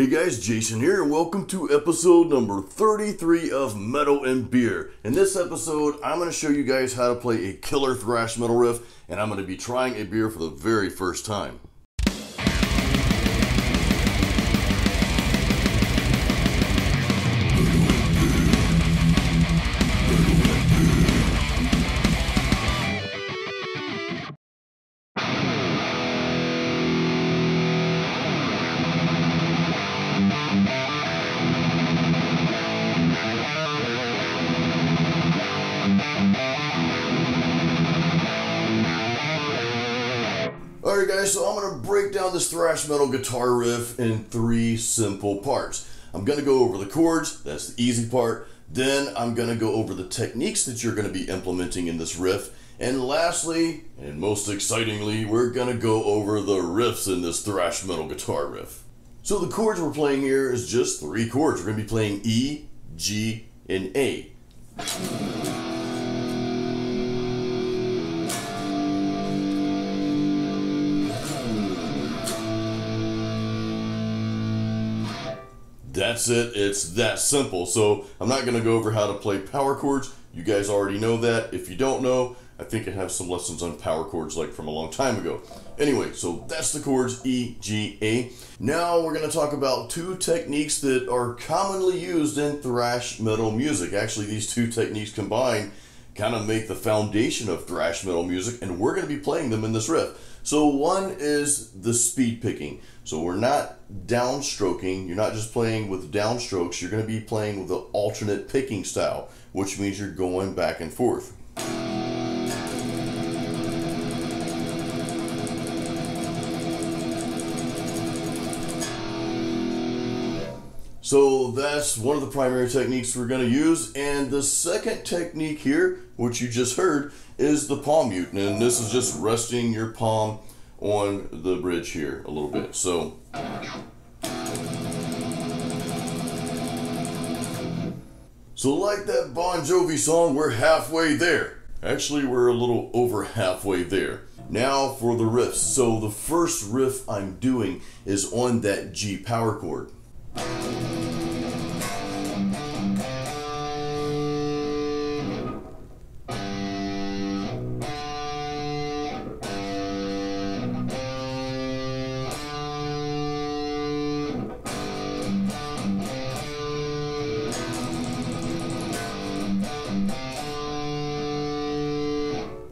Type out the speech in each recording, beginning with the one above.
Hey guys, Jason here, and welcome to episode number 33 of Metal and Beer. In this episode, I'm going to show you guys how to play a killer thrash metal riff, and I'm going to be trying a beer for the very first time. Alright guys, so I'm going to break down this thrash metal guitar riff in three simple parts. I'm going to go over the chords, that's the easy part. Then I'm going to go over the techniques that you're going to be implementing in this riff. And lastly, and most excitingly, we're going to go over the riffs in this thrash metal guitar riff. So the chords we're playing here is just three chords. We're going to be playing E, G, and A. That's it, it's that simple. So I'm not going to go over how to play power chords. You guys already know that. If you don't know, I think I have some lessons on power chords like from a long time ago. Anyway, so that's the chords E, G, A. Now we're going to talk about two techniques that are commonly used in thrash metal music. Actually, these two techniques combined kind of make the foundation of thrash metal music, and we're going to be playing them in this riff. So one is the speed picking. So we're not downstroking, you're not just playing with downstrokes, you're going to be playing with the alternate picking style, which means you're going back and forth. So that's one of the primary techniques we're going to use, and the second technique here, which you just heard, is the palm mute, and this is just resting your palm on the bridge here a little bit. So like that Bon Jovi song, we're halfway there. Actually, we're a little over halfway there. Now for the riffs. So the first riff I'm doing is on that G power chord.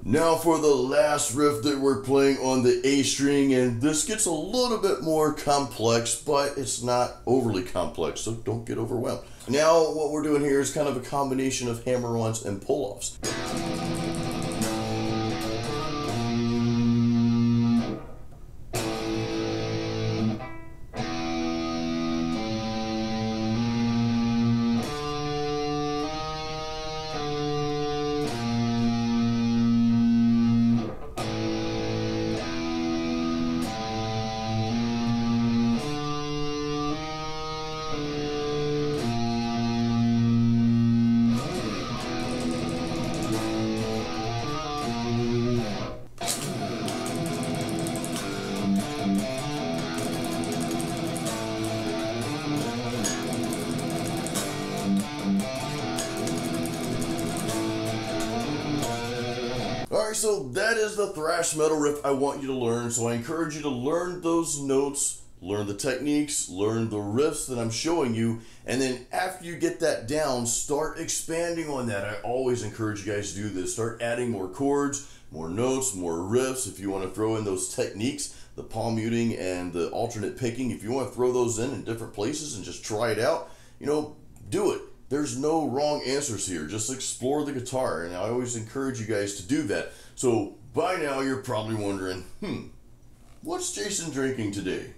Now for the last riff that we're playing on the A string, and this gets a little bit more complex, but it's not overly complex, so don't get overwhelmed. Now what we're doing here is kind of a combination of hammer-ons and pull-offs. Alright, so that is the thrash metal riff I want you to learn. So I encourage you to learn those notes, learn the techniques, learn the riffs that I'm showing you, and then after you get that down, start expanding on that. I always encourage you guys to do this. Start adding more chords, more notes, more riffs. If you want to throw in those techniques, the palm muting and the alternate picking, if you want to throw those in different places and just try it out, you know, do it. There's no wrong answers here. Just explore the guitar, and I always encourage you guys to do that. So by now you're probably wondering, what's Jason drinking today?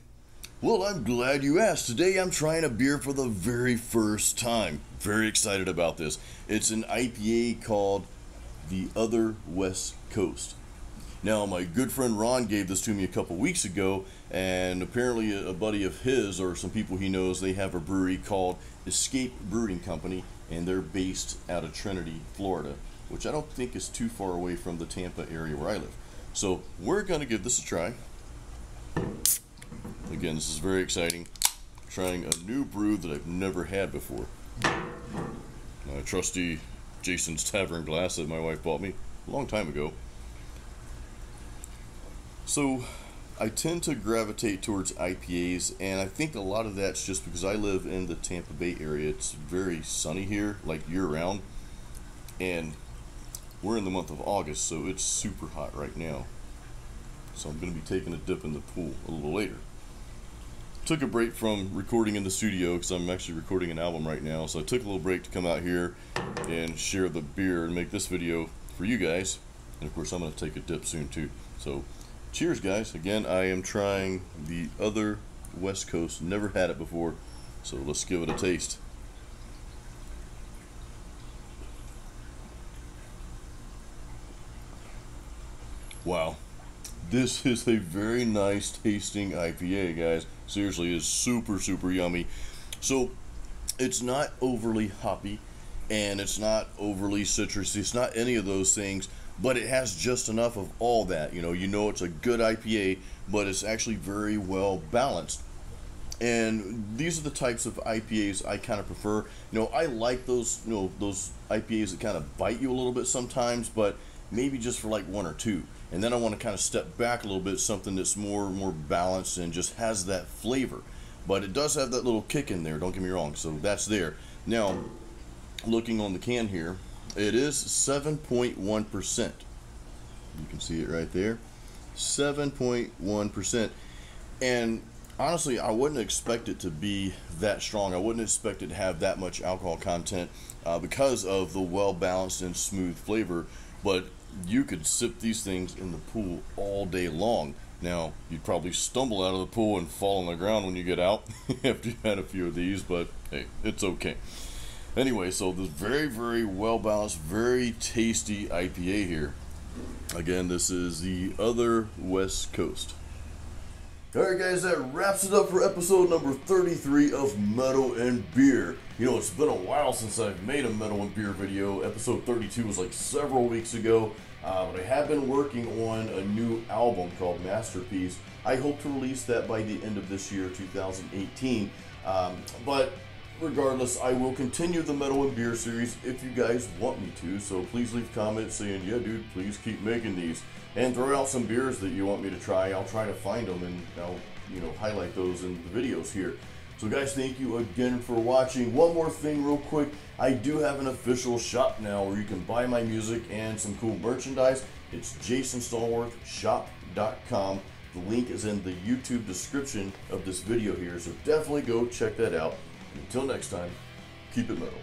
Well, I'm glad you asked. Today I'm trying a beer for the very first time. Very excited about this. It's an IPA called The Other West Coast. Now, my good friend Ron gave this to me a couple weeks ago, and apparently a buddy of his, or some people he knows, they have a brewery called Escape Brewing Company, and they're based out of Trinity, Florida, which I don't think is too far away from the Tampa area where I live. So we're going to give this a try. Again, this is very exciting. trying a new brew that I've never had before. My trusty Jason's Tavern glass that my wife bought me a long time ago. So I tend to gravitate towards IPAs, and I think a lot of that's just because I live in the Tampa Bay area. It's very sunny here, like year-round, and we're in the month of August, so it's super hot right now. So I'm going to be taking a dip in the pool a little later. Took a break from recording in the studio because I'm actually recording an album right now, so I took a little break to come out here and share the beer and make this video for you guys. And of course I'm going to take a dip soon too. So cheers, guys. Again, I am trying the other West Coast. Never had it before, so let's give it a taste. Wow, this is a very nice tasting IPA, guys. Seriously, it's super yummy. So it's not overly hoppy, and it's not overly citrusy. It's not any of those things, but it has just enough of all that. You know it's a good IPA, but it's actually very well balanced. And these are the types of IPAs I kind of prefer. I like those, those IPAs that kind of bite you a little bit sometimes, but maybe just for like one or two. And then I want to kind of step back a little bit, something that's more balanced and just has that flavor. But it does have that little kick in there, don't get me wrong, so that's there. Now, looking on the can here, it is 7.1%. You can see it right there, 7.1%. And honestly, I wouldn't expect it to be that strong. I wouldn't expect it to have that much alcohol content because of the well-balanced and smooth flavor. But you could sip these things in the pool all day long. Now, you'd probably stumble out of the pool and fall on the ground when you get out after you've had a few of these, but hey, it's okay. Anyway, so this very well balanced, very tasty IPA here. Again, this is the other West Coast. Alright guys, that wraps it up for episode number 33 of Metal and Beer. It's been a while since I've made a Metal and Beer video. Episode 32 was like several weeks ago, but I have been working on a new album called Masterpiece. I hope to release that by the end of this year, 2018. But regardless, I will continue the Metal and Beer series if you guys want me to, so please leave comments saying, yeah dude, please keep making these. And throw out some beers that you want me to try. I'll try to find them and I'll highlight those in the videos here. So guys, thank you again for watching. One more thing real quick, I do have an official shop now where you can buy my music and some cool merchandise. It's jasonstallworthshop.com. The link is in the YouTube description of this video here, so definitely go check that out. Until next time, keep it metal.